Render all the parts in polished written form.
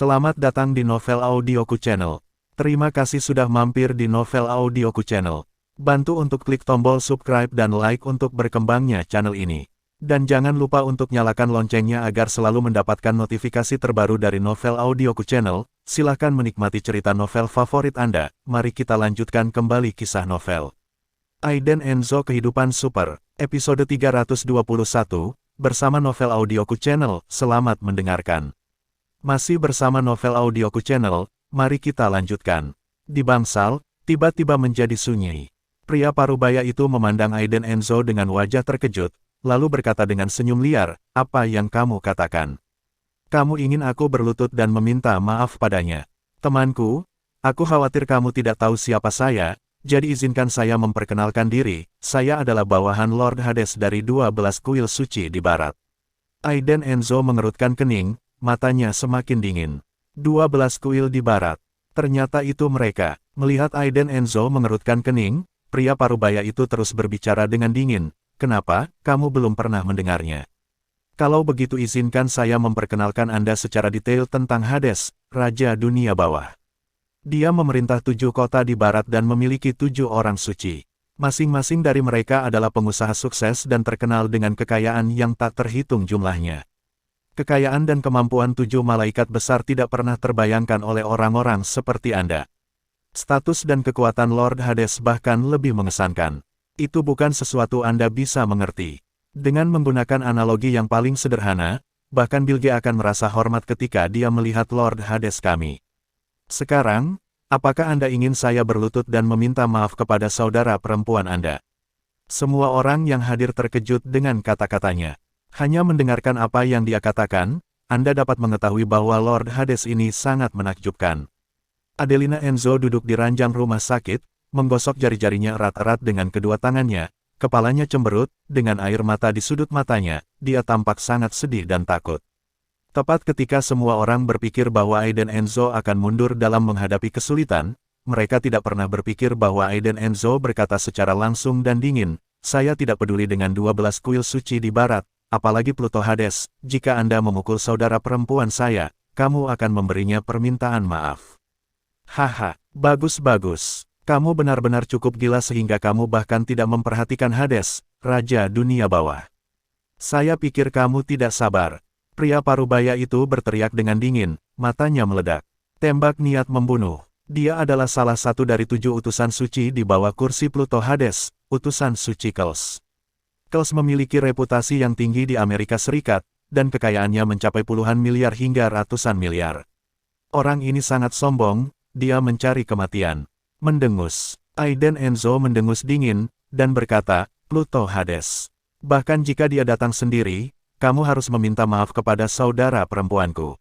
Selamat datang di Novel Audioku Channel. Terima kasih sudah mampir di Novel Audioku Channel. Bantu untuk klik tombol subscribe dan like untuk berkembangnya channel ini. Dan jangan lupa untuk nyalakan loncengnya agar selalu mendapatkan notifikasi terbaru dari Novel Audioku Channel. Silahkan menikmati cerita novel favorit Anda. Mari kita lanjutkan kembali kisah novel Aiden Enzo Kehidupan Super, episode 321, bersama Novel Audioku Channel. Selamat mendengarkan. Masih bersama Novel Audioku Channel, mari kita lanjutkan. Di bangsal, tiba-tiba menjadi sunyi. Pria parubaya itu memandang Aiden Enzo dengan wajah terkejut, lalu berkata dengan senyum liar, "Apa yang kamu katakan? Kamu ingin aku berlutut dan meminta maaf padanya? Temanku, aku khawatir kamu tidak tahu siapa saya, jadi izinkan saya memperkenalkan diri. Saya adalah bawahan Lord Hades dari 12 kuil suci di barat." Aiden Enzo mengerutkan kening, matanya semakin dingin. 12 kuil di barat. Ternyata itu mereka. Melihat Aiden Enzo mengerutkan kening, pria parubaya itu terus berbicara dengan dingin. "Kenapa, kamu belum pernah mendengarnya? Kalau begitu izinkan saya memperkenalkan Anda secara detail tentang Hades, Raja Dunia Bawah. Dia memerintah 7 kota di barat dan memiliki 7 orang suci. Masing-masing dari mereka adalah pengusaha sukses dan terkenal dengan kekayaan yang tak terhitung jumlahnya. Kekayaan dan kemampuan 7 malaikat besar tidak pernah terbayangkan oleh orang-orang seperti Anda. Status dan kekuatan Lord Hades bahkan lebih mengesankan. Itu bukan sesuatu Anda bisa mengerti. Dengan menggunakan analogi yang paling sederhana, bahkan Bilge akan merasa hormat ketika dia melihat Lord Hades kami. Sekarang, apakah Anda ingin saya berlutut dan meminta maaf kepada saudara perempuan Anda?" Semua orang yang hadir terkejut dengan kata-katanya. Hanya mendengarkan apa yang dia katakan, Anda dapat mengetahui bahwa Lord Hades ini sangat menakjubkan. Adelina Enzo duduk di ranjang rumah sakit, menggosok jari-jarinya erat-erat dengan kedua tangannya, kepalanya cemberut, dengan air mata di sudut matanya, dia tampak sangat sedih dan takut. Tepat ketika semua orang berpikir bahwa Aiden Enzo akan mundur dalam menghadapi kesulitan, mereka tidak pernah berpikir bahwa Aiden Enzo berkata secara langsung dan dingin, "Saya tidak peduli dengan 12 kuil suci di barat, apalagi Pluto Hades, jika Anda memukul saudara perempuan saya, kamu akan memberinya permintaan maaf." "Haha, bagus-bagus. Kamu benar-benar cukup gila sehingga kamu bahkan tidak memperhatikan Hades, Raja Dunia Bawah. Saya pikir kamu tidak sabar." Pria parubaya itu berteriak dengan dingin, matanya meledak. Tembak niat membunuh. Dia adalah salah satu dari 7 utusan suci di bawah kursi Pluto Hades, utusan suci Kels. Kels memiliki reputasi yang tinggi di Amerika Serikat, dan kekayaannya mencapai puluhan miliar hingga ratusan miliar. Orang ini sangat sombong, dia mencari kematian. Mendengus. Aiden Enzo mendengus dingin, dan berkata, "Pluto Hades. Bahkan jika dia datang sendiri, kamu harus meminta maaf kepada saudara perempuanku.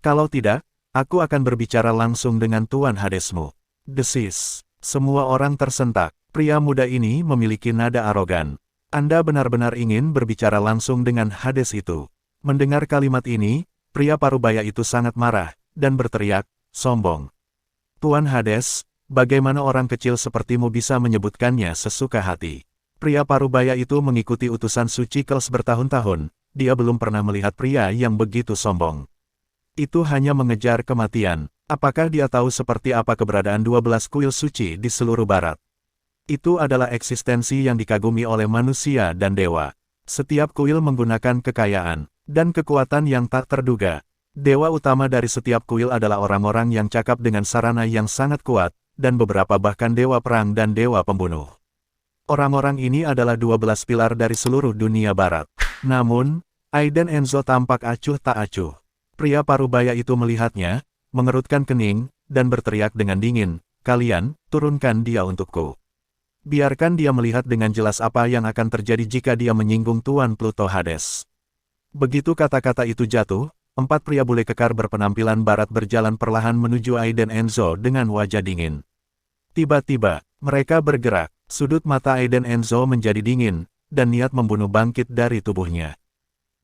Kalau tidak, aku akan berbicara langsung dengan Tuan Hadesmu." Desis. Semua orang tersentak. Pria muda ini memiliki nada arogan. "Anda benar-benar ingin berbicara langsung dengan Hades itu?" Mendengar kalimat ini, pria parubaya itu sangat marah, dan berteriak, "Sombong. Tuan Hades, bagaimana orang kecil sepertimu bisa menyebutkannya sesuka hati?" Pria parubaya itu mengikuti utusan suci Kels bertahun-tahun, dia belum pernah melihat pria yang begitu sombong. Itu hanya mengejar kematian. Apakah dia tahu seperti apa keberadaan 12 kuil suci di seluruh barat? Itu adalah eksistensi yang dikagumi oleh manusia dan dewa. Setiap kuil menggunakan kekayaan dan kekuatan yang tak terduga. Dewa utama dari setiap kuil adalah orang-orang yang cakap dengan sarana yang sangat kuat, dan beberapa bahkan dewa perang dan dewa pembunuh. Orang-orang ini adalah 12 pilar dari seluruh dunia barat. Namun, Aiden Enzo tampak acuh tak acuh. Pria parubaya itu melihatnya, mengerutkan kening, dan berteriak dengan dingin, "Kalian, turunkan dia untukku. Biarkan dia melihat dengan jelas apa yang akan terjadi jika dia menyinggung Tuan Pluto Hades." Begitu kata-kata itu jatuh, 4 pria bule kekar berpenampilan barat berjalan perlahan menuju Aiden Enzo dengan wajah dingin. Tiba-tiba, mereka bergerak, sudut mata Aiden Enzo menjadi dingin, dan niat membunuh bangkit dari tubuhnya.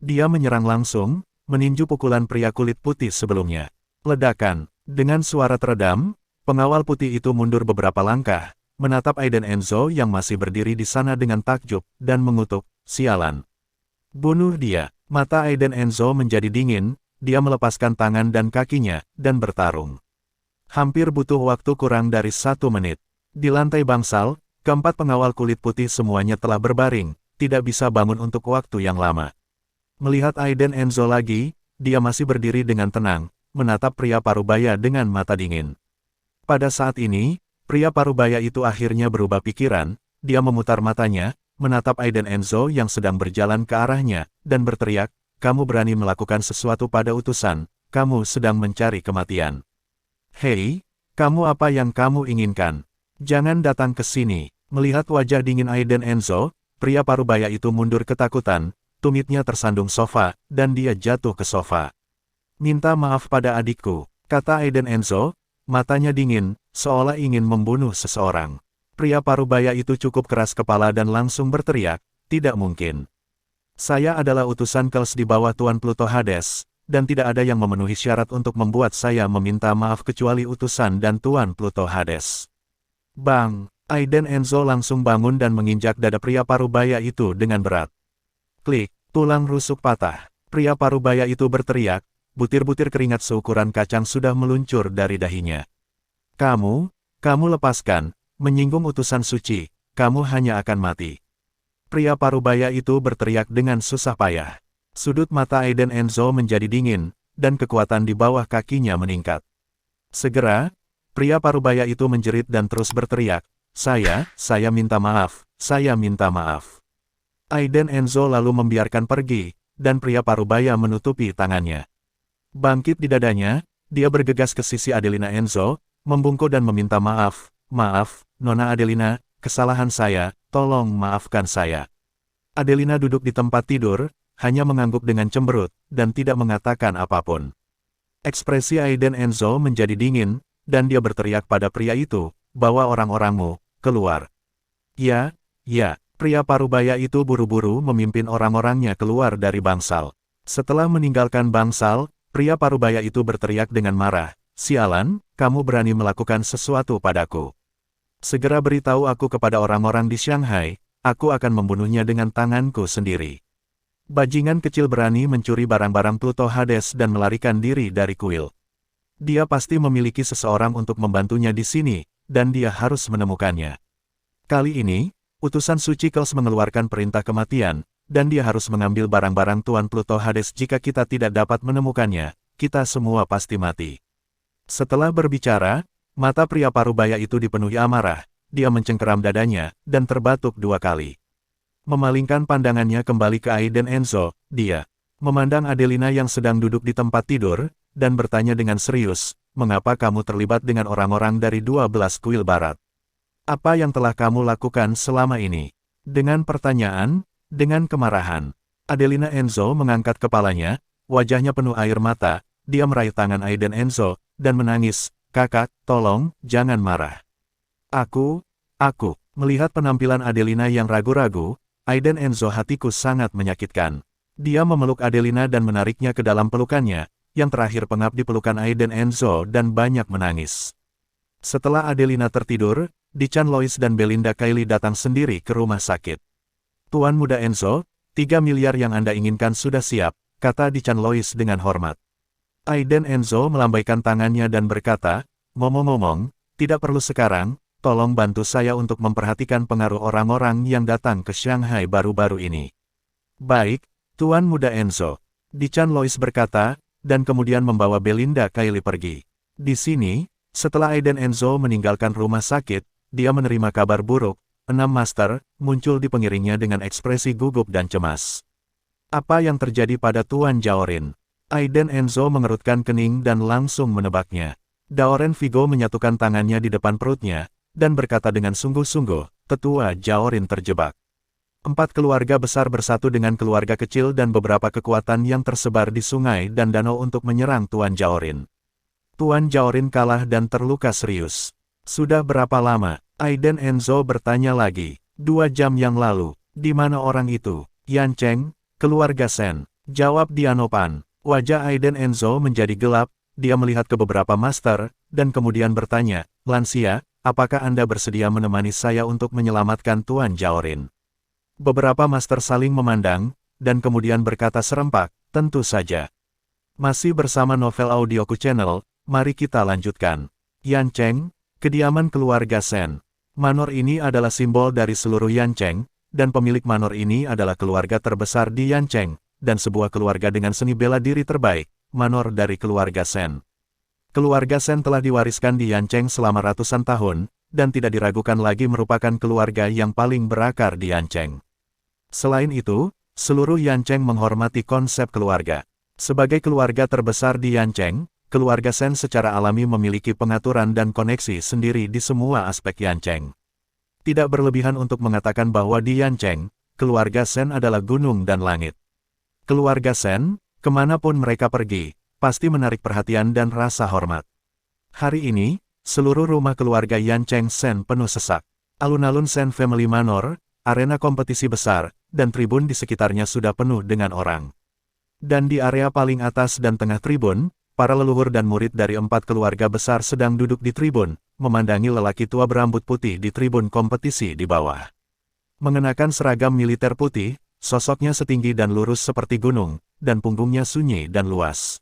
Dia menyerang langsung, meninju pukulan pria kulit putih sebelumnya. Ledakan. Dengan suara teredam, pengawal putih itu mundur beberapa langkah, menatap Aiden Enzo yang masih berdiri di sana dengan takjub, dan mengutuk, "Sialan. Bunuh dia." Mata Aiden Enzo menjadi dingin, dia melepaskan tangan dan kakinya, dan bertarung. Hampir butuh waktu kurang dari 1 menit. Di lantai bangsal, keempat pengawal kulit putih semuanya telah berbaring, tidak bisa bangun untuk waktu yang lama. Melihat Aiden Enzo lagi, dia masih berdiri dengan tenang, menatap pria parubaya dengan mata dingin. Pada saat ini, pria parubaya itu akhirnya berubah pikiran, dia memutar matanya, menatap Aiden Enzo yang sedang berjalan ke arahnya, dan berteriak, "Kamu berani melakukan sesuatu pada utusan, kamu sedang mencari kematian. Hei, kamu apa yang kamu inginkan? Jangan datang ke sini." Melihat wajah dingin Aiden Enzo, pria parubaya itu mundur ketakutan, tumitnya tersandung sofa, dan dia jatuh ke sofa. "Minta maaf pada adikku," kata Aiden Enzo, matanya dingin, seolah ingin membunuh seseorang. Pria parubaya itu cukup keras kepala dan langsung berteriak, "Tidak mungkin. Saya adalah utusan Kels di bawah Tuan Pluto Hades, dan tidak ada yang memenuhi syarat untuk membuat saya meminta maaf kecuali utusan dan Tuan Pluto Hades." Bang! Aiden Enzo langsung bangun dan menginjak dada pria parubaya itu dengan berat. Klik, tulang rusuk patah. Pria parubaya itu berteriak, butir-butir keringat seukuran kacang sudah meluncur dari dahinya. Kamu lepaskan, menyinggung utusan suci, kamu hanya akan mati." Pria parubaya itu berteriak dengan susah payah. Sudut mata Aiden Enzo menjadi dingin, dan kekuatan di bawah kakinya meningkat. Segera, pria parubaya itu menjerit dan terus berteriak, saya minta maaf, saya minta maaf." Aiden Enzo lalu membiarkan pergi, dan pria parubaya menutupi tangannya. Bangkit di dadanya, dia bergegas ke sisi Adelina Enzo, membungkuk dan meminta maaf, "Maaf, Nona Adelina, kesalahan saya, tolong maafkan saya." Adelina duduk di tempat tidur, hanya mengangguk dengan cemberut, dan tidak mengatakan apapun. Ekspresi Aiden Enzo menjadi dingin, dan dia berteriak pada pria itu, "Bawa orang-orangmu, keluar." Ya, pria parubaya itu buru-buru memimpin orang-orangnya keluar dari bangsal. Setelah meninggalkan bangsal, pria parubaya itu berteriak dengan marah, "Sialan, kamu berani melakukan sesuatu padaku. Segera beritahu aku kepada orang-orang di Shanghai, aku akan membunuhnya dengan tanganku sendiri." Bajingan kecil berani mencuri barang-barang Pluto Hades dan melarikan diri dari kuil. Dia pasti memiliki seseorang untuk membantunya di sini, dan dia harus menemukannya. Kali ini, utusan suci Kels mengeluarkan perintah kematian, dan dia harus mengambil barang-barang Tuan Pluto Hades. Jika kita tidak dapat menemukannya, kita semua pasti mati. Setelah berbicara, mata pria parubaya itu dipenuhi amarah, dia mencengkeram dadanya, dan terbatuk 2 kali. Memalingkan pandangannya kembali ke Aiden Enzo, dia memandang Adelina yang sedang duduk di tempat tidur, dan bertanya dengan serius, "Mengapa kamu terlibat dengan orang-orang dari 12 kuil barat? Apa yang telah kamu lakukan selama ini?" Dengan pertanyaan, dengan kemarahan, Adelina Enzo mengangkat kepalanya, wajahnya penuh air mata, dia meraih tangan Aiden Enzo, dan menangis, "Kakak, tolong, jangan marah. Aku. Melihat penampilan Adelina yang ragu-ragu, Aiden Enzo hatiku sangat menyakitkan. Dia memeluk Adelina dan menariknya ke dalam pelukannya, yang terakhir pengap di pelukan Aiden Enzo dan banyak menangis. Setelah Adelina tertidur, Dichan Lois dan Belinda Kylie datang sendiri ke rumah sakit. "Tuan Muda Enzo, 3 miliar yang Anda inginkan sudah siap," kata Dichan Lois dengan hormat. Aiden Enzo melambaikan tangannya dan berkata, "Ngomong-ngomong, tidak perlu sekarang, tolong bantu saya untuk memperhatikan pengaruh orang-orang yang datang ke Shanghai baru-baru ini." "Baik, Tuan Muda Enzo," Dichan Lois berkata, dan kemudian membawa Belinda Kylie pergi. Di sini, setelah Aiden Enzo meninggalkan rumah sakit, dia menerima kabar buruk. 6 master muncul di pengiringnya dengan ekspresi gugup dan cemas. Apa yang terjadi pada Tuan Jaorin? Aiden Enzo mengerutkan kening dan langsung menebaknya. Daoren Vigo menyatukan tangannya di depan perutnya, dan berkata dengan sungguh-sungguh, "Tetua Jaorin terjebak." 4 keluarga besar bersatu dengan keluarga kecil dan beberapa kekuatan yang tersebar di sungai dan danau untuk menyerang Tuan Jaorin. Tuan Jaorin kalah dan terluka serius. "Sudah berapa lama?" Aiden Enzo bertanya lagi. 2 jam yang lalu. "Di mana orang itu?" "Yan Cheng, keluarga Sen," jawab Dianopan. Wajah Aiden Enzo menjadi gelap, dia melihat ke beberapa master, dan kemudian bertanya, "Lansia, apakah Anda bersedia menemani saya untuk menyelamatkan Tuan Jaorin?" Beberapa master saling memandang, dan kemudian berkata serempak, "Tentu saja." Masih bersama Novel Audioku Channel, mari kita lanjutkan. Yancheng, kediaman keluarga Sen. Manor ini adalah simbol dari seluruh Yancheng, dan pemilik manor ini adalah keluarga terbesar di Yancheng, dan sebuah keluarga dengan seni bela diri terbaik, manor dari keluarga Sen. Keluarga Sen telah diwariskan di Yancheng selama ratusan tahun, dan tidak diragukan lagi merupakan keluarga yang paling berakar di Yancheng. Selain itu, seluruh Yancheng menghormati konsep keluarga. Sebagai keluarga terbesar di Yancheng, keluarga Sen secara alami memiliki pengaturan dan koneksi sendiri di semua aspek Yancheng. Tidak berlebihan untuk mengatakan bahwa di Yancheng, keluarga Sen adalah gunung dan langit. Keluarga Sen, kemanapun mereka pergi, pasti menarik perhatian dan rasa hormat. Hari ini, seluruh rumah keluarga Yancheng Sen penuh sesak. Alun-alun Sen Family Manor, arena kompetisi besar, dan tribun di sekitarnya sudah penuh dengan orang. Dan di area paling atas dan tengah tribun, para leluhur dan murid dari 4 keluarga besar sedang duduk di tribun, memandangi lelaki tua berambut putih di tribun kompetisi di bawah. Mengenakan seragam militer putih, sosoknya setinggi dan lurus seperti gunung, dan punggungnya sunyi dan luas.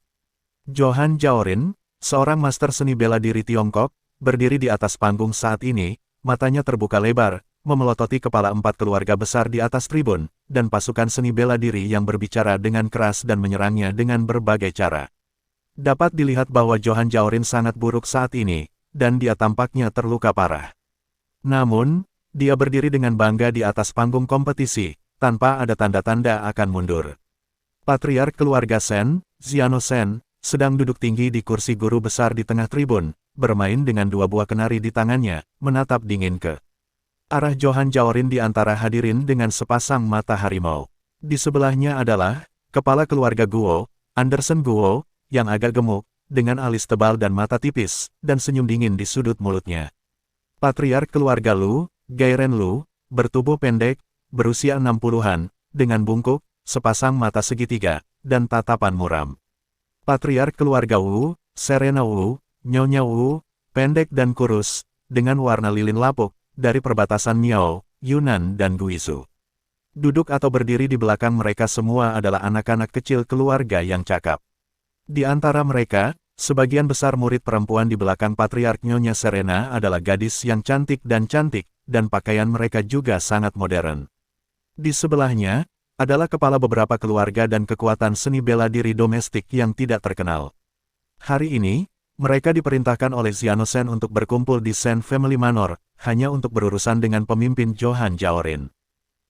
Johan Jaorin, seorang master seni bela diri Tiongkok, berdiri di atas panggung saat ini, matanya terbuka lebar, memelototi kepala 4 keluarga besar di atas tribun, dan pasukan seni bela diri yang berbicara dengan keras dan menyerangnya dengan berbagai cara. Dapat dilihat bahwa Johan Jaorin sangat buruk saat ini, dan dia tampaknya terluka parah. Namun, dia berdiri dengan bangga di atas panggung kompetisi, tanpa ada tanda-tanda akan mundur. Patriark keluarga Sen, Xiano Sen, sedang duduk tinggi di kursi guru besar di tengah tribun, bermain dengan 2 buah kenari di tangannya, menatap dingin ke arah Johan Jaorin di antara hadirin dengan sepasang mata harimau. Di sebelahnya adalah kepala keluarga Guo, Anderson Guo, yang agak gemuk, dengan alis tebal dan mata tipis, dan senyum dingin di sudut mulutnya. Patriark keluarga Lu, Gairen Lu, bertubuh pendek, berusia 60-an, dengan bungkuk, sepasang mata segitiga, dan tatapan muram. Patriark keluarga Wu, Serena Wu, Nyonya Wu, pendek dan kurus, dengan warna lilin lapuk, dari perbatasan Miao, Yunnan dan Guizhou. Duduk atau berdiri di belakang mereka semua adalah anak-anak kecil keluarga yang cakap. Di antara mereka, sebagian besar murid perempuan di belakang Patriark Nyonya Serena adalah gadis yang cantik, dan pakaian mereka juga sangat modern. Di sebelahnya, adalah kepala beberapa keluarga dan kekuatan seni bela diri domestik yang tidak terkenal. Hari ini, mereka diperintahkan oleh Xiano Sen untuk berkumpul di Sen Family Manor, hanya untuk berurusan dengan pemimpin Johan Jaorin.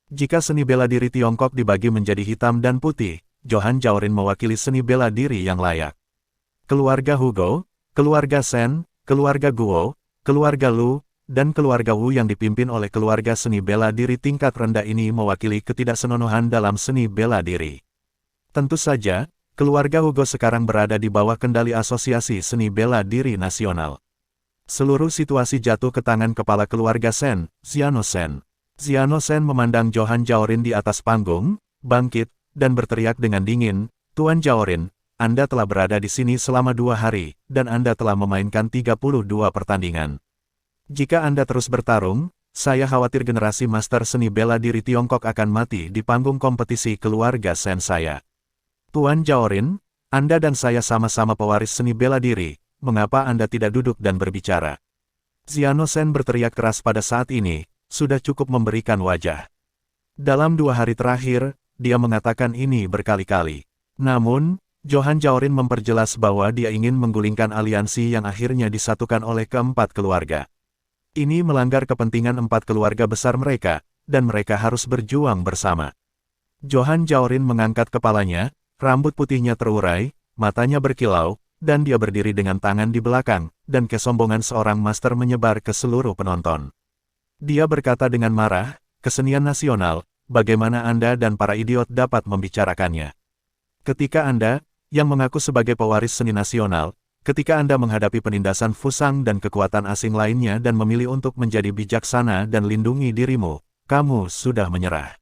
Jika seni bela diri Tiongkok dibagi menjadi hitam dan putih, Johan Jaorin mewakili seni bela diri yang layak. Keluarga Hugo, keluarga Sen, keluarga Guo, keluarga Lu, dan keluarga Wu yang dipimpin oleh keluarga seni bela diri tingkat rendah ini mewakili ketidaksenonohan dalam seni bela diri. Tentu saja, keluarga Hugo sekarang berada di bawah kendali Asosiasi Seni Bela Diri Nasional. Seluruh situasi jatuh ke tangan kepala keluarga Sen, Xiano Sen. Xiano Sen memandang Johan Jaorin di atas panggung, bangkit, dan berteriak dengan dingin, "Tuan Jaorin, Anda telah berada di sini selama 2 hari, dan Anda telah memainkan 32 pertandingan. Jika Anda terus bertarung, saya khawatir generasi master seni bela diri Tiongkok akan mati di panggung kompetisi keluarga Sen saya. Tuan Jaorin, Anda dan saya sama-sama pewaris seni bela diri, mengapa Anda tidak duduk dan berbicara?" Xiano Sen berteriak keras pada saat ini, sudah cukup memberikan wajah. Dalam 2 hari terakhir, dia mengatakan ini berkali-kali. Namun, Johan Jaorin memperjelas bahwa dia ingin menggulingkan aliansi yang akhirnya disatukan oleh keempat keluarga. Ini melanggar kepentingan 4 keluarga besar mereka, dan mereka harus berjuang bersama. Johan Jaorin mengangkat kepalanya, rambut putihnya terurai, matanya berkilau, dan dia berdiri dengan tangan di belakang, dan kesombongan seorang master menyebar ke seluruh penonton. Dia berkata dengan marah, "Kesenian nasional, bagaimana Anda dan para idiot dapat membicarakannya? Ketika Anda, yang mengaku sebagai pewaris seni nasional, ketika Anda menghadapi penindasan Fusang dan kekuatan asing lainnya dan memilih untuk menjadi bijaksana dan lindungi dirimu, kamu sudah menyerah.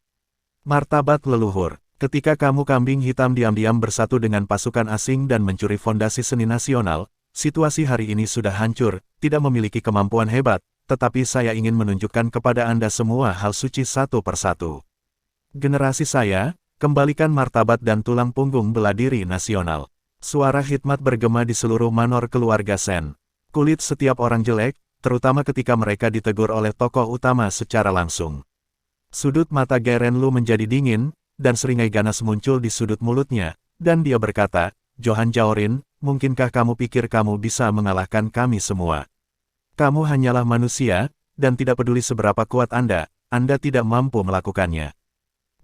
Martabat leluhur. Ketika kamu kambing hitam diam-diam bersatu dengan pasukan asing dan mencuri fondasi seni nasional, situasi hari ini sudah hancur, tidak memiliki kemampuan hebat, tetapi saya ingin menunjukkan kepada Anda semua hal suci satu persatu. Generasi saya, kembalikan martabat dan tulang punggung bela diri nasional. Suara hikmat bergema di seluruh manor keluarga Sen. Kulit setiap orang jelek, terutama ketika mereka ditegur oleh tokoh utama secara langsung. Sudut mata Garen Lu menjadi dingin, dan seringai ganas muncul di sudut mulutnya, dan dia berkata, Johan Jaorin, mungkinkah kamu pikir kamu bisa mengalahkan kami semua? Kamu hanyalah manusia, dan tidak peduli seberapa kuat Anda tidak mampu melakukannya.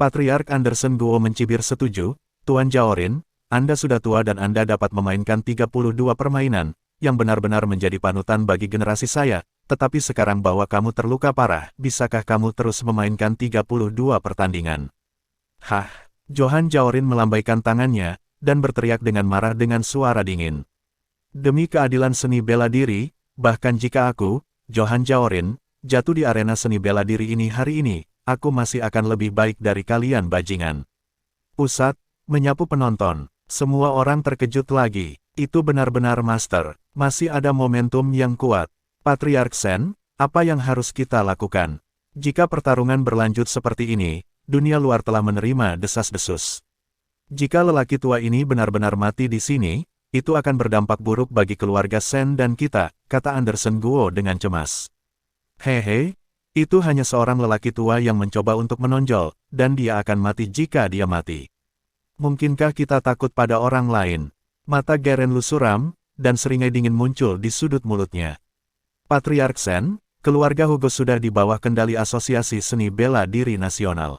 Patriark Anderson Guo mencibir setuju, Tuan Jaorin, Anda sudah tua dan Anda dapat memainkan 32 permainan, yang benar-benar menjadi panutan bagi generasi saya, tetapi sekarang bahwa kamu terluka parah, bisakah kamu terus memainkan 32 pertandingan? Hah, Johan Jaorin melambaikan tangannya, dan berteriak dengan marah dengan suara dingin. Demi keadilan seni bela diri, bahkan jika aku, Johan Jaorin, jatuh di arena seni bela diri ini hari ini, aku masih akan lebih baik dari kalian bajingan. Pusat, menyapu penonton, semua orang terkejut lagi. Itu benar-benar master, masih ada momentum yang kuat. Patriark Sen, apa yang harus kita lakukan? Jika pertarungan berlanjut seperti ini, dunia luar telah menerima desas-desus. Jika lelaki tua ini benar-benar mati di sini, itu akan berdampak buruk bagi keluarga Sen dan kita, kata Anderson Guo dengan cemas. Hehe, itu hanya seorang lelaki tua yang mencoba untuk menonjol, dan dia akan mati jika dia mati. Mungkinkah kita takut pada orang lain? Mata Garen Lu suram, dan seringai dingin muncul di sudut mulutnya. Patriark Sen, keluarga Hugo sudah di bawah kendali Asosiasi Seni Bela Diri Nasional.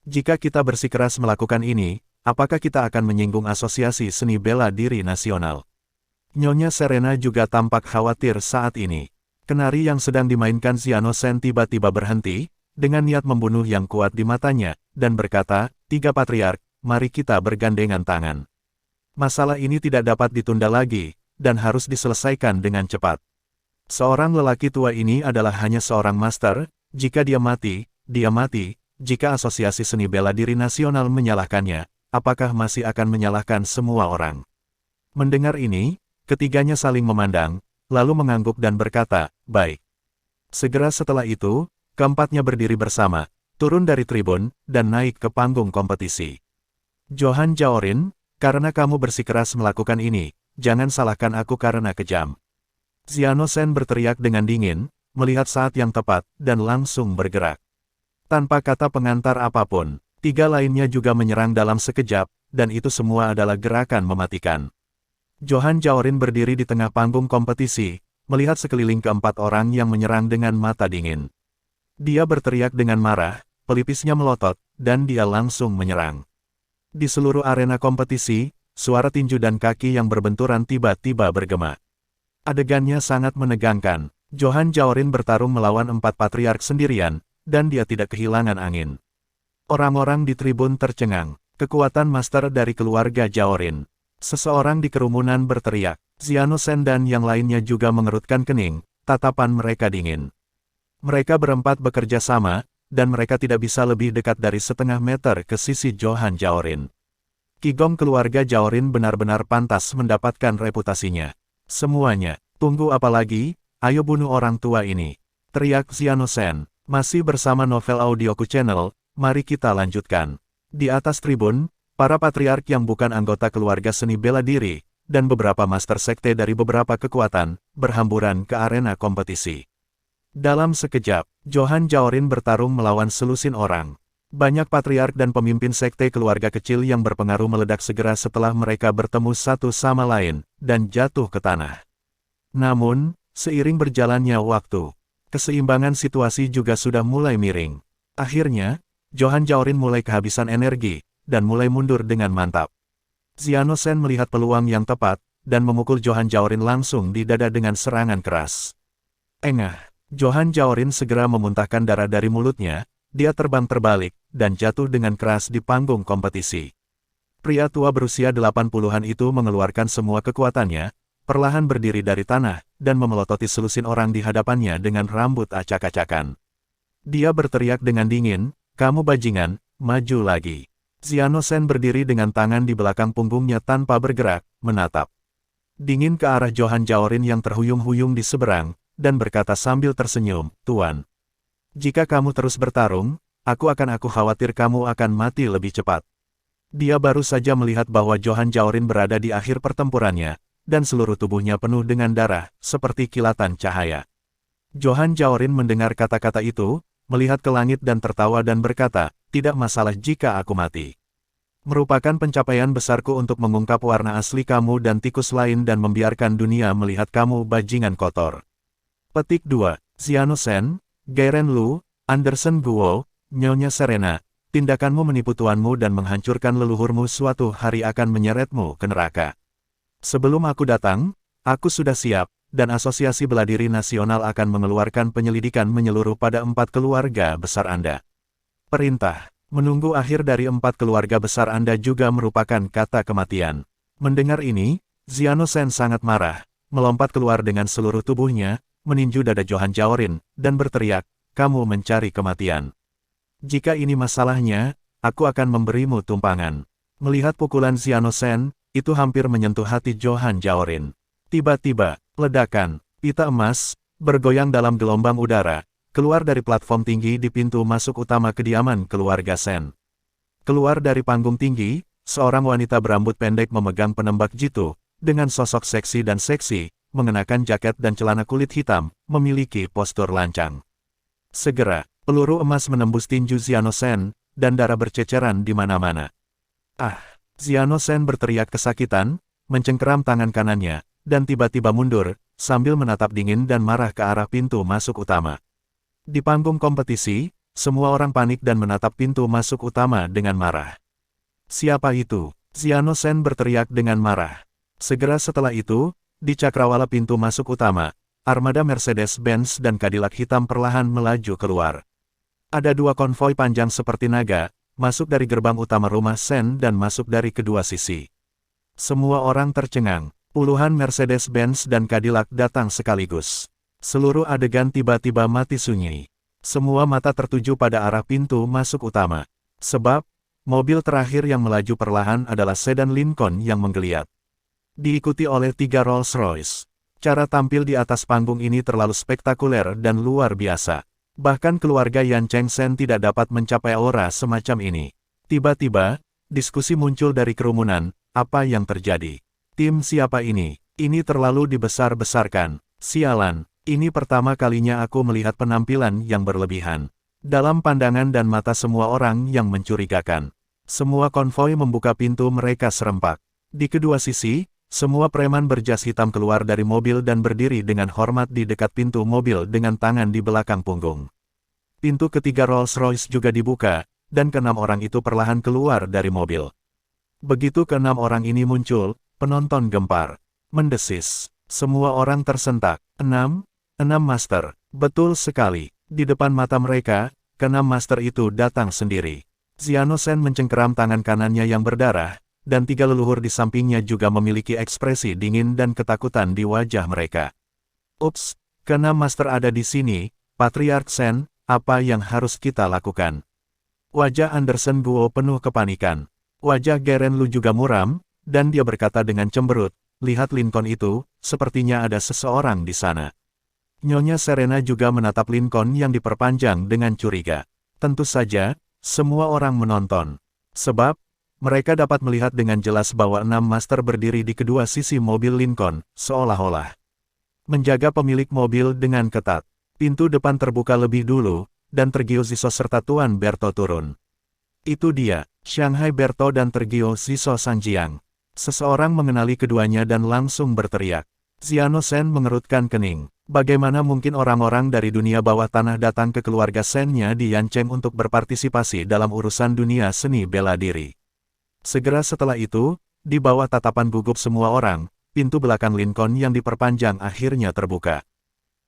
Jika kita bersikeras melakukan ini, apakah kita akan menyinggung Asosiasi Seni Bela Diri Nasional? Nyonya Serena juga tampak khawatir saat ini. Kenari yang sedang dimainkan Xiano Sen tiba-tiba berhenti, dengan niat membunuh yang kuat di matanya, dan berkata, 3 Patriark, mari kita bergandengan tangan. Masalah ini tidak dapat ditunda lagi, dan harus diselesaikan dengan cepat. Seorang lelaki tua ini adalah hanya seorang master, jika dia mati, jika Asosiasi Seni Bela Diri Nasional menyalahkannya, apakah masih akan menyalahkan semua orang? Mendengar ini, ketiganya saling memandang, lalu mengangguk dan berkata, baik. Segera setelah itu, keempatnya berdiri bersama, turun dari tribun, dan naik ke panggung kompetisi. Johan Jaorin, karena kamu bersikeras melakukan ini, jangan salahkan aku karena kejam. Xiano Sen berteriak dengan dingin, melihat saat yang tepat, dan langsung bergerak. Tanpa kata pengantar apapun, 3 lainnya juga menyerang dalam sekejap, dan itu semua adalah gerakan mematikan. Johan Jaorin berdiri di tengah panggung kompetisi, melihat sekeliling keempat orang yang menyerang dengan mata dingin. Dia berteriak dengan marah, pelipisnya melotot, dan dia langsung menyerang. Di seluruh arena kompetisi, suara tinju dan kaki yang berbenturan tiba-tiba bergema. Adegannya sangat menegangkan. Johan Jaorin bertarung melawan 4 patriark sendirian, dan dia tidak kehilangan angin. Orang-orang di tribun tercengang. Kekuatan master dari keluarga Jaorin. Seseorang di kerumunan berteriak. Xiano Sen dan yang lainnya juga mengerutkan kening, tatapan mereka dingin. Mereka berempat bekerja sama, dan mereka tidak bisa lebih dekat dari setengah meter ke sisi Johan Jaorin. Qigong keluarga Jaorin benar-benar pantas mendapatkan reputasinya. Semuanya, tunggu apa lagi, ayo bunuh orang tua ini. Teriak Xiano Sen. Masih bersama Novel Audioku Channel, mari kita lanjutkan. Di atas tribun, para patriark yang bukan anggota keluarga seni bela diri, dan beberapa master sekte dari beberapa kekuatan, berhamburan ke arena kompetisi. Dalam sekejap, Johan Jaorin bertarung melawan selusin orang. Banyak patriark dan pemimpin sekte keluarga kecil yang berpengaruh meledak segera setelah mereka bertemu satu sama lain, dan jatuh ke tanah. Namun, seiring berjalannya waktu, keseimbangan situasi juga sudah mulai miring. Akhirnya, Johan Jaorin mulai kehabisan energi, dan mulai mundur dengan mantap. Xiano Sen melihat peluang yang tepat, dan memukul Johan Jaorin langsung di dada dengan serangan keras. Engah, Johan Jaorin segera memuntahkan darah dari mulutnya, dia terbang terbalik, dan jatuh dengan keras di panggung kompetisi. Pria tua berusia 80-an itu mengeluarkan semua kekuatannya, perlahan berdiri dari tanah, dan memelototi selusin orang di hadapannya dengan rambut acak-acakan. Dia berteriak dengan dingin, kamu bajingan, maju lagi. Xiano Sen berdiri dengan tangan di belakang punggungnya tanpa bergerak, menatap dingin ke arah Johan Jaorin yang terhuyung-huyung di seberang, dan berkata sambil tersenyum, Tuan. Jika kamu terus bertarung, aku khawatir kamu akan mati lebih cepat. Dia baru saja melihat bahwa Johan Jaorin berada di akhir pertempurannya, dan seluruh tubuhnya penuh dengan darah, seperti kilatan cahaya. Johan Jaorin mendengar kata-kata itu, melihat ke langit dan tertawa dan berkata, "Tidak masalah jika aku mati. Merupakan pencapaian besarku untuk mengungkap warna asli kamu dan tikus lain dan membiarkan dunia melihat kamu bajingan kotor." Petik 2. Xiano Shen, Gairen Lu, Anderson Guo, Nyonya Serena, tindakanmu menipu tuanmu dan menghancurkan leluhurmu suatu hari akan menyeretmu ke neraka. Sebelum aku datang, aku sudah siap, dan Asosiasi Beladiri Nasional akan mengeluarkan penyelidikan menyeluruh pada 4 keluarga besar Anda. Perintah. Menunggu akhir dari 4 keluarga besar Anda juga merupakan kata kematian. Mendengar ini, Xiano Shen sangat marah, melompat keluar dengan seluruh tubuhnya, meninju dada Johan Jaorin, dan berteriak, "Kamu mencari kematian. Jika ini masalahnya, aku akan memberimu tumpangan." Melihat pukulan Xiano Shen, itu hampir menyentuh hati Johan Jaorin. Tiba-tiba, ledakan, pita emas, bergoyang dalam gelombang udara, keluar dari platform tinggi di pintu masuk utama kediaman keluarga Shen. Keluar dari panggung tinggi, seorang wanita berambut pendek memegang penembak jitu, dengan sosok seksi dan seksi, mengenakan jaket dan celana kulit hitam, memiliki postur lancang. Segera, peluru emas menembus tinju Xiano Shen, dan darah berceceran di mana-mana. "Ah!" Xiano Shen berteriak kesakitan, mencengkeram tangan kanannya, dan tiba-tiba mundur, sambil menatap dingin dan marah ke arah pintu masuk utama. Di panggung kompetisi, semua orang panik dan menatap pintu masuk utama dengan marah. "Siapa itu?" Xiano Shen berteriak dengan marah. Segera setelah itu, di cakrawala pintu masuk utama, armada Mercedes-Benz dan Cadillac hitam perlahan melaju keluar. Ada 2 konvoi panjang seperti naga, masuk dari gerbang utama rumah Shen dan masuk dari kedua sisi. Semua orang tercengang, puluhan Mercedes-Benz dan Cadillac datang sekaligus. Seluruh adegan tiba-tiba mati sunyi. Semua mata tertuju pada arah pintu masuk utama. Sebab, mobil terakhir yang melaju perlahan adalah sedan Lincoln yang menggeliat. Diikuti oleh 3 Rolls-Royce. Cara tampil di atas panggung ini terlalu spektakuler dan luar biasa. Bahkan keluarga Yan Cheng Shen tidak dapat mencapai aura semacam ini. Tiba-tiba, diskusi muncul dari kerumunan, "Apa yang terjadi? Tim siapa ini? Ini terlalu dibesar-besarkan. Sialan, ini pertama kalinya aku melihat penampilan yang berlebihan." Dalam pandangan dan mata semua orang yang mencurigakan. Semua konvoi membuka pintu mereka serempak. Di kedua sisi, semua preman berjas hitam keluar dari mobil dan berdiri dengan hormat di dekat pintu mobil dengan tangan di belakang punggung. Pintu ketiga Rolls-Royce juga dibuka, dan ke-6 orang itu perlahan keluar dari mobil. Begitu ke-6 orang ini muncul, penonton gempar, mendesis. Semua orang tersentak. Enam master. Betul sekali. Di depan mata mereka, ke-6 master itu datang sendiri. Xiano Shen mencengkeram tangan kanannya yang berdarah, dan 3 leluhur di sampingnya juga memiliki ekspresi dingin dan ketakutan di wajah mereka. "Ups, ke-6 master ada di sini, Patriark Shen, apa yang harus kita lakukan?" Wajah Anderson Guo penuh kepanikan. Wajah Gairen Lu juga muram, dan dia berkata dengan cemberut, "Lihat Lincoln itu, sepertinya ada seseorang di sana." Nyonya Serena juga menatap Lincoln yang diperpanjang dengan curiga. Tentu saja, semua orang menonton. Sebab, mereka dapat melihat dengan jelas bahwa 6 master berdiri di kedua sisi mobil Lincoln, seolah-olah menjaga pemilik mobil dengan ketat. Pintu depan terbuka lebih dulu, dan Tergio Ziso serta Tuan Berto turun. Itu dia, Shanghai Berto dan Tergio Ziso Sanjiang. Seseorang mengenali keduanya dan langsung berteriak. Xiano Shen mengerutkan kening. Bagaimana mungkin orang-orang dari dunia bawah tanah datang ke keluarga Shen-nya di Yancheng untuk berpartisipasi dalam urusan dunia seni bela diri? Segera setelah itu, di bawah tatapan gugup semua orang, pintu belakang Lincoln yang diperpanjang akhirnya terbuka.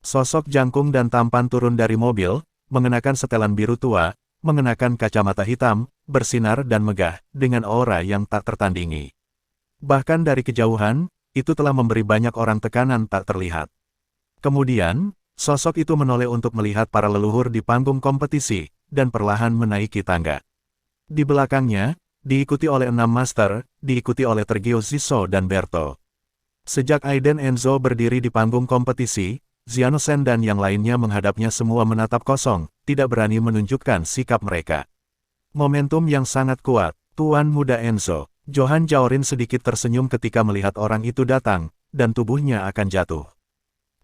Sosok jangkung dan tampan turun dari mobil, mengenakan setelan biru tua, mengenakan kacamata hitam, bersinar dan megah, dengan aura yang tak tertandingi. Bahkan dari kejauhan, itu telah memberi banyak orang tekanan tak terlihat. Kemudian, sosok itu menoleh untuk melihat para leluhur di panggung kompetisi, dan perlahan menaiki tangga. Di belakangnya, diikuti oleh 6 master, diikuti oleh Tergio Ziso dan Berto. Sejak Aiden Enzo berdiri di panggung kompetisi, Xiano Shen dan yang lainnya menghadapnya semua menatap kosong, tidak berani menunjukkan sikap mereka. Momentum yang sangat kuat, Tuan Muda Enzo. Johan Jaorin sedikit tersenyum ketika melihat orang itu datang, dan tubuhnya akan jatuh.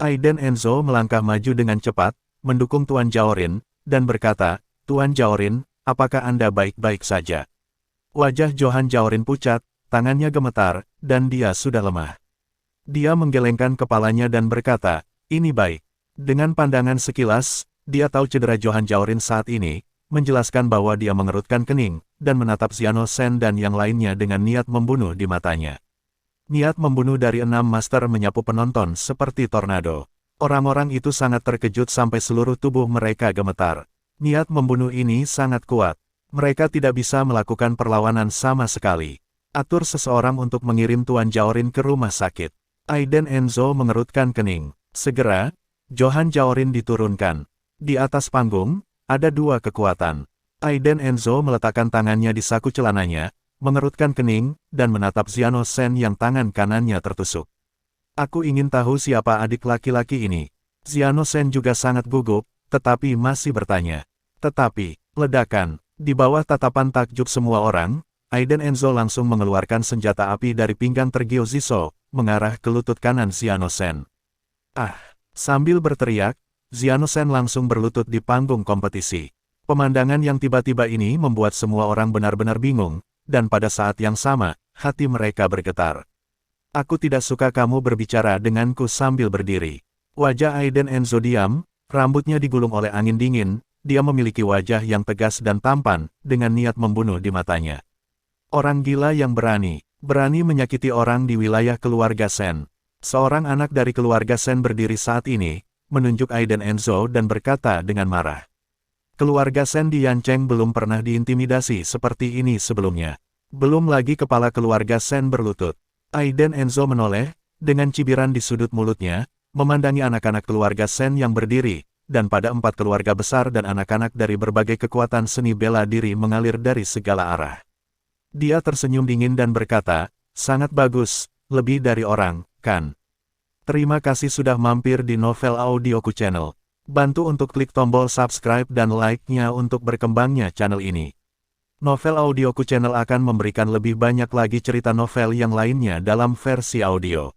Aiden Enzo melangkah maju dengan cepat, mendukung Tuan Jaorin, dan berkata, Tuan Jaorin, apakah Anda baik-baik saja? Wajah Johan Jaorin pucat, tangannya gemetar, dan dia sudah lemah. Dia menggelengkan kepalanya dan berkata, ini baik. Dengan pandangan sekilas, dia tahu cedera Johan Jaorin saat ini, menjelaskan bahwa dia mengerutkan kening, dan menatap Xiano Shen dan yang lainnya dengan niat membunuh di matanya. Niat membunuh dari 6 master menyapu penonton seperti tornado. Orang-orang itu sangat terkejut sampai seluruh tubuh mereka gemetar. Niat membunuh ini sangat kuat. Mereka tidak bisa melakukan perlawanan sama sekali. Atur seseorang untuk mengirim Tuan Jaorin ke rumah sakit. Aiden Enzo mengerutkan kening. Segera, Johan Jaorin diturunkan. Di atas panggung, ada 2 kekuatan. Aiden Enzo meletakkan tangannya di saku celananya, mengerutkan kening, dan menatap Xiano Shen yang tangan kanannya tertusuk. Aku ingin tahu siapa adik laki-laki ini. Xiano Shen juga sangat gugup, tetapi masih bertanya. Tetapi, ledakan, di bawah tatapan takjub semua orang, Aiden Enzo langsung mengeluarkan senjata api dari pinggang Tergio Ziso, mengarah ke lutut kanan Xiano Shen. Ah! Sambil berteriak, Xiano Shen langsung berlutut di panggung kompetisi. Pemandangan yang tiba-tiba ini membuat semua orang benar-benar bingung, dan pada saat yang sama, hati mereka bergetar. Aku tidak suka kamu berbicara denganku sambil berdiri. Wajah Aiden Enzo diam, rambutnya digulung oleh angin dingin, dia memiliki wajah yang tegas dan tampan, dengan niat membunuh di matanya. Orang gila yang berani menyakiti orang di wilayah keluarga Shen. Seorang anak dari keluarga Shen berdiri saat ini, menunjuk Aiden Enzo dan berkata dengan marah. Keluarga Shen di Yancheng belum pernah diintimidasi seperti ini sebelumnya. Belum lagi kepala keluarga Shen berlutut. Aiden Enzo menoleh, dengan cibiran di sudut mulutnya, memandangi anak-anak keluarga Shen yang berdiri, dan pada 4 keluarga besar dan anak-anak dari berbagai kekuatan seni bela diri mengalir dari segala arah. Dia tersenyum dingin dan berkata, sangat bagus, lebih dari orang, kan? Terima kasih sudah mampir di Novel Audioku Channel. Bantu untuk klik tombol subscribe dan like-nya untuk berkembangnya channel ini. Novel Audioku Channel akan memberikan lebih banyak lagi cerita novel yang lainnya dalam versi audio.